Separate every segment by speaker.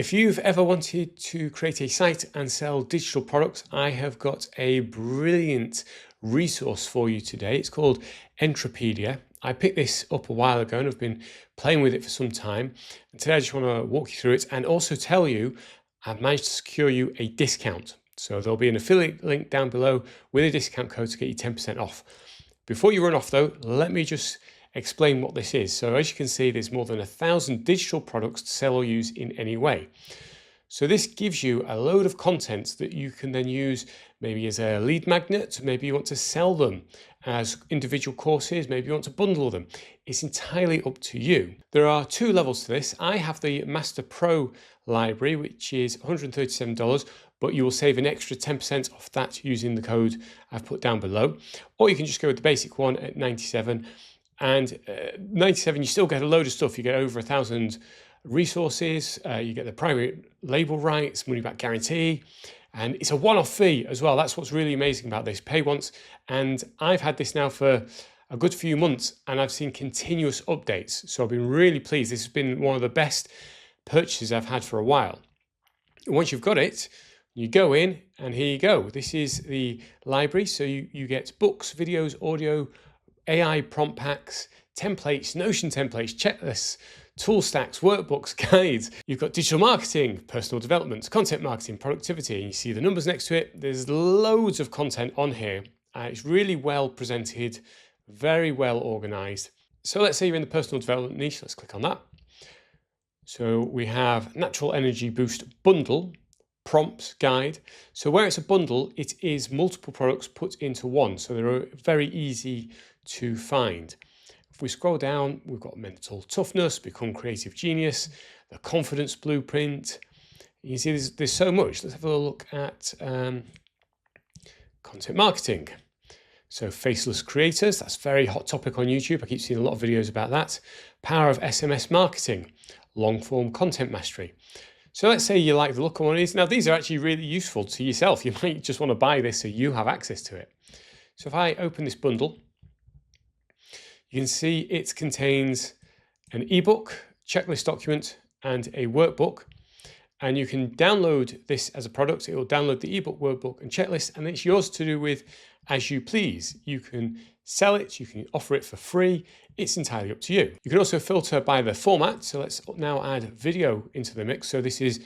Speaker 1: If you've ever wanted to create a site and sell digital products, I have got a brilliant resource for you today. It's called Entropedia. I picked this up a while ago and I've been playing with it for some time. And today I just want to walk you through it and also tell you I've managed to secure you a discount. So there'll be an affiliate link down below with a discount code to get you 10% off. Before you run off though, let me just explain what this is. So as you can see, there's more than 1,000 digital products to sell or use in any way. So this gives you a load of content that you can then use maybe as a lead magnet, maybe you want to sell them as individual courses, maybe you want to bundle them. It's entirely up to you. There are two levels to this. I have the Master Pro library, which is $137, but you will save an extra 10% off that using the code I've put down below. Or you can just go with the basic one at $97. And $97, you still get a load of stuff. You get over 1,000 resources, you get the private label rights, money back guarantee, and it's a one-off fee as well. That's what's really amazing about this. Pay once, and I've had this now for a good few months and I've seen continuous updates. So I've been really pleased. This has been one of the best purchases I've had for a while. And once you've got it, you go in and here you go. This is the library. So you get books, videos, audio, AI prompt packs, templates, Notion templates, checklists, tool stacks, workbooks, guides. You've got digital marketing, personal development, content marketing, productivity, and you see the numbers next to it. There's loads of content on here. It's really well presented, very well organized. So let's say you're in the personal development niche. Let's click on that. So we have Natural Energy Boost Bundle, prompts, guide. So where it's a bundle, it is multiple products put into one. So they're very easy to find. If we scroll down, we've got mental toughness, become creative genius, the confidence blueprint. You see there's so much. Let's have a look at content marketing. So faceless creators, that's a very hot topic on YouTube. I keep seeing a lot of videos about that. Power of SMS marketing, long form content mastery. So let's say you like the look of one of these. Now these are actually really useful to yourself. You might just want to buy this so you have access to it. So if I open this bundle, you can see it contains an ebook, checklist document, and a workbook. And you can download this as a product. It will download the ebook, workbook, and checklist, and it's yours to do with as you please. You can sell it, you can offer it for free. It's entirely up to you. You can also filter by the format. So let's now add video into the mix. So this is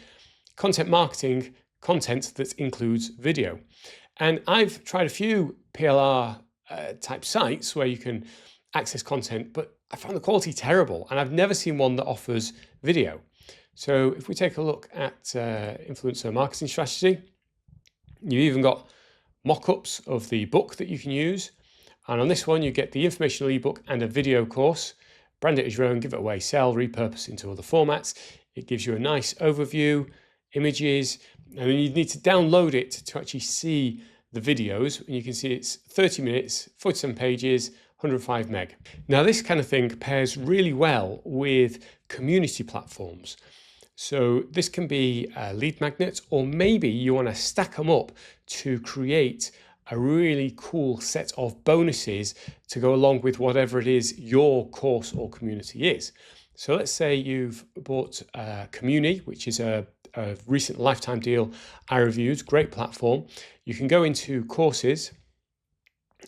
Speaker 1: content marketing content that includes video. And I've tried a few PLR type sites where you can access content, but I found the quality terrible and I've never seen one that offers video. So if we take a look at influencer marketing strategy, you've even got mock-ups of the book that you can use. And on this one, you get the informational ebook and a video course. Brand it as your own, give it away, sell, repurpose into other formats. It gives you a nice overview, images, and then you need to download it to actually see the videos. And you can see it's 30 minutes, 47 pages, 105 meg. Now this kind of thing pairs really well with community platforms. So this can be a lead magnet, or maybe you want to stack them up to create a really cool set of bonuses to go along with whatever it is your course or community is. So let's say you've bought Communi, which is a recent lifetime deal I reviewed, great platform. You can go into courses,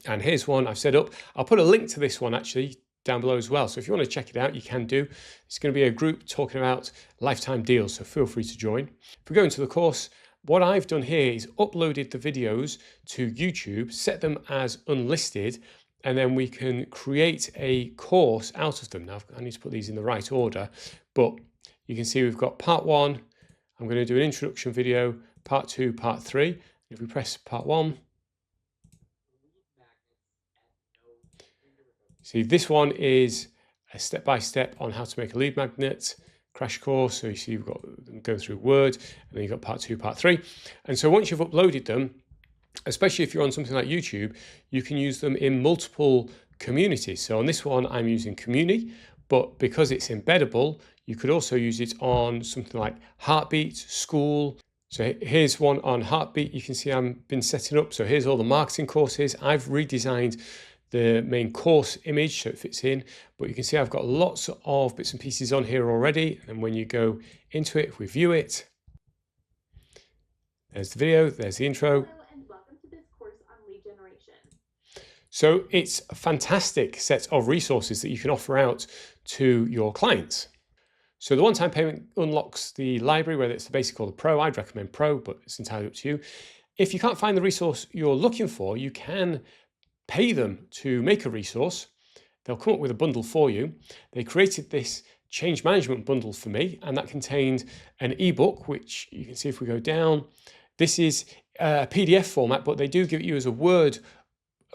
Speaker 1: and here's one I've set up. I'll put a link to this one actually down below as well. So if you want to check it out, you can do. It's going to be a group talking about lifetime deals, so feel free to join. If we go into the course, what I've done here is uploaded the videos to YouTube, set them as unlisted, and then we can create a course out of them. Now I need to put these in the right order, but you can see we've got part one. I'm going to do an introduction video, part two, part three. If we press part one, see, this one is a step-by-step on how to make a lead magnet crash course. So you see we've got them go through Word, and then you've got part two, part three. And so once you've uploaded them, especially if you're on something like YouTube, you can use them in multiple communities. So on this one, I'm using Communi, but because it's embeddable, you could also use it on something like Heartbeat, School. So here's one on Heartbeat. You can see I've been setting up. So here's all the marketing courses. I've redesigned the main course image so it fits in, but you can see I've got lots of bits and pieces on here already. And when you go into it, if we view it, there's the video, there's the intro.
Speaker 2: Hello and welcome to this course on lead generation.
Speaker 1: So it's a fantastic set of resources that you can offer out to your clients. So the one-time payment unlocks the library, whether it's the basic or the pro. I'd recommend pro, but it's entirely up to you. If you can't find the resource you're looking for, you can pay them to make a resource. They'll come up with a bundle for you. They created this change management bundle for me, and that contained an ebook, which you can see if we go down. This is a PDF format, but they do give it you as a Word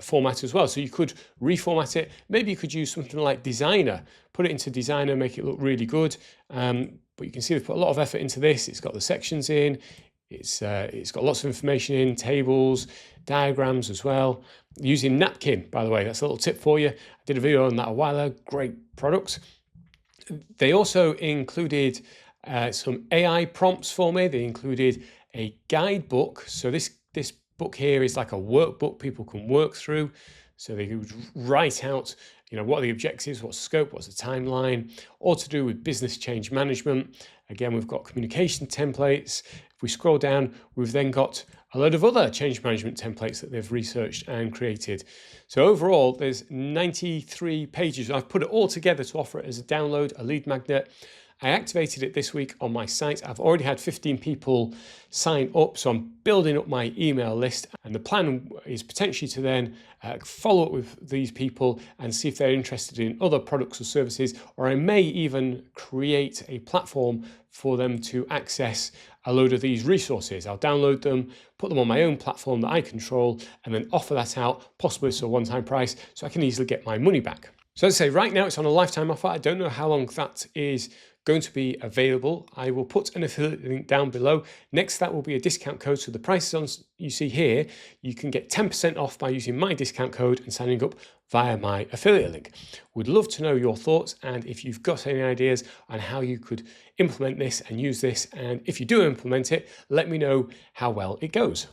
Speaker 1: format as well. So you could reformat it. Maybe you could use something like Designer, put it into Designer, make it look really good. But you can see they've put a lot of effort into this. It's got the sections in. It's got lots of information in, tables, diagrams as well. Using Napkin, by the way, that's a little tip for you. I did a video on that a while ago. Great product. They also included some AI prompts for me. They included a guidebook. So this book here is like a workbook people can work through. So they could write out, what are the objectives, what's the scope, what's the timeline, all to do with business change management. Again, we've got communication templates. If we scroll down, we've then got a load of other change management templates that they've researched and created. So overall, there's 93 pages. I've put it all together to offer it as a download, a lead magnet. I activated it this week on my site. I've already had 15 people sign up, so I'm building up my email list. And the plan is potentially to then follow up with these people and see if they're interested in other products or services, or I may even create a platform for them to access a load of these resources. I'll download them, put them on my own platform that I control, and then offer that out, possibly as a one-time price, so I can easily get my money back. So as I say, right now it's on a lifetime offer. I don't know how long that is going to be available. I will put an affiliate link down below. Next, that will be a discount code. So the prices you see here, you can get 10% off by using my discount code and signing up via my affiliate link. We'd love to know your thoughts, and if you've got any ideas on how you could implement this and use this, and if you do implement it, let me know how well it goes.